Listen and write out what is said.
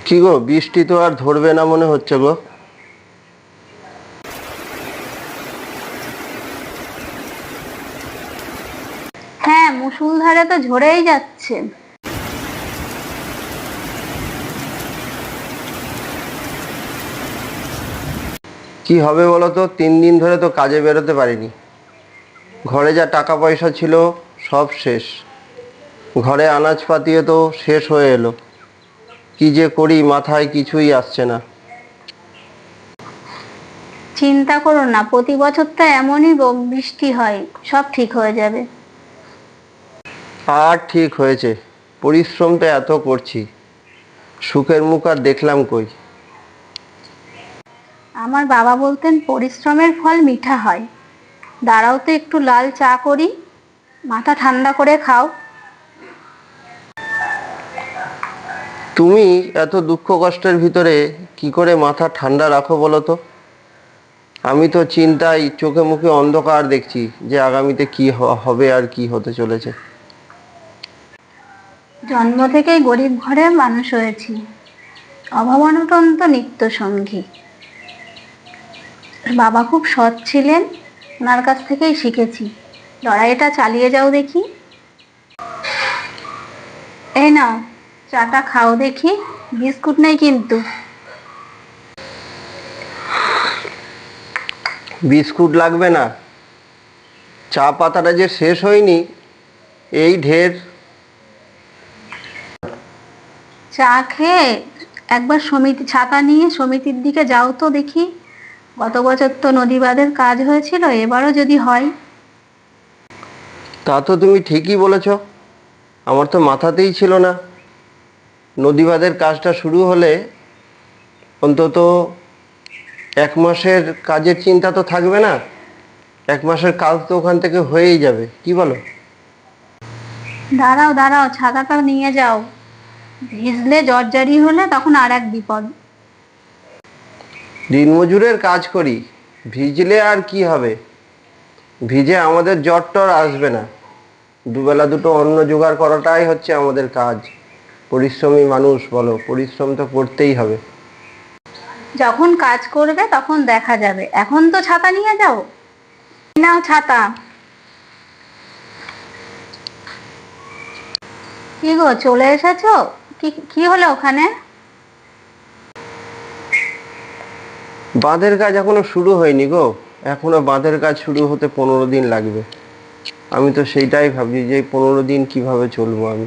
কি গো, বৃষ্টি তো আর ধরবে না মনে হচ্ছে গো। হ্যাঁ, মুষলধারে তো ঝরেই যাচ্ছে। কি হবে বলো তো, 3 দিন ধরে তো কাজে বেরোতে পারিনি। ঘরে যা টাকা পয়সা ছিল সব শেষ। ঘরে আনাজপাতিও তো শেষ হয়ে এলো। কি যে করি মাথায় কিছুই আসছে না। চিন্তা করো না, প্রতি বছর তো এমনই বৃষ্টি হয়, সব ঠিক হয়ে যাবে। আর ঠিক হয়েছে, পরিশ্রম তো এত করছি, সুখের মুখ আর দেখলাম কই। আমার বাবা বলতেন পরিশ্রমের ফল মিঠা হয়। দাঁড়াও তো একটু লাল চা করি, মাথা ঠান্ডা করে খাও। তুমি এত দুঃখ কষ্টের ভিতরে কি করে মাথা ঠান্ডা রাখো বলো তো। আমি তো চিন্তায় চোখে মুখে অন্ধকার দেখছি যে আগামীতে কি হবে আর কি হতে চলেছে। জন্ম থেকেই গরিব ঘরে মানুষ হয়েছি, অভাব অনটন তো নিত্য সঙ্গী। বাবা খুব সৎ ছিলেন, ওনার কাছ থেকেই শিখেছি। লড়াইটা চালিয়ে যাও দেখি। এই নাও, চাটা খাও দেখি, বিস্কুট নেই কিন্তু। বিস্কুট লাগবে না, চা পাতাটা যে শেষ হয়নি এই ঢের। চা খেয়ে একবার ছাতা নিয়ে সমিতির দিকে যাও তো দেখি। গত বছর তো নদী বাঁধের কাজ হয়েছিল, এবারও যদি হয়। তা তো তুমি ঠিকই বলেছ, আমার তো মাথাতেই ছিল না। নদী বাঁধের কাজটা শুরু হলে অন্তত 1 মাসের কাজের চিন্তা তো থাকবে না। 1 মাসের কাজ তো ওখান থেকে হয়েই যাবে, কি বলো? দাঁড়াও দাঁড়াও, ছাতাটা নিয়ে যাও। ভিজলে জর্জারি হলে তখন আর এক বিপদ। দিনমজুরের কাজ করি, ভিজলে আর কি হবে? ভিজে আমাদের জ্বর টর আসবে না। দুবেলা দুটো অন্ন জোগাড় করাটাই হচ্ছে আমাদের কাজ। পরিশ্রমী মানুষ, বলো, পরিশ্রম তো করতেই হবে। যখন কাজ করবে তখন দেখা যাবে, এখন তো ছাতা নিয়ে যাও। নাও ছাতা। কি গো, চলে এসেছো? কি কি হলো ওখানে? বাঁধের কাজ এখনো শুরু হয়নি গো। এখনো বাঁধের কাজ শুরু হতে 15 দিন লাগবে। আমি তো সেইটাই ভাবছি যে 15 দিন কিভাবে চলবো আমি।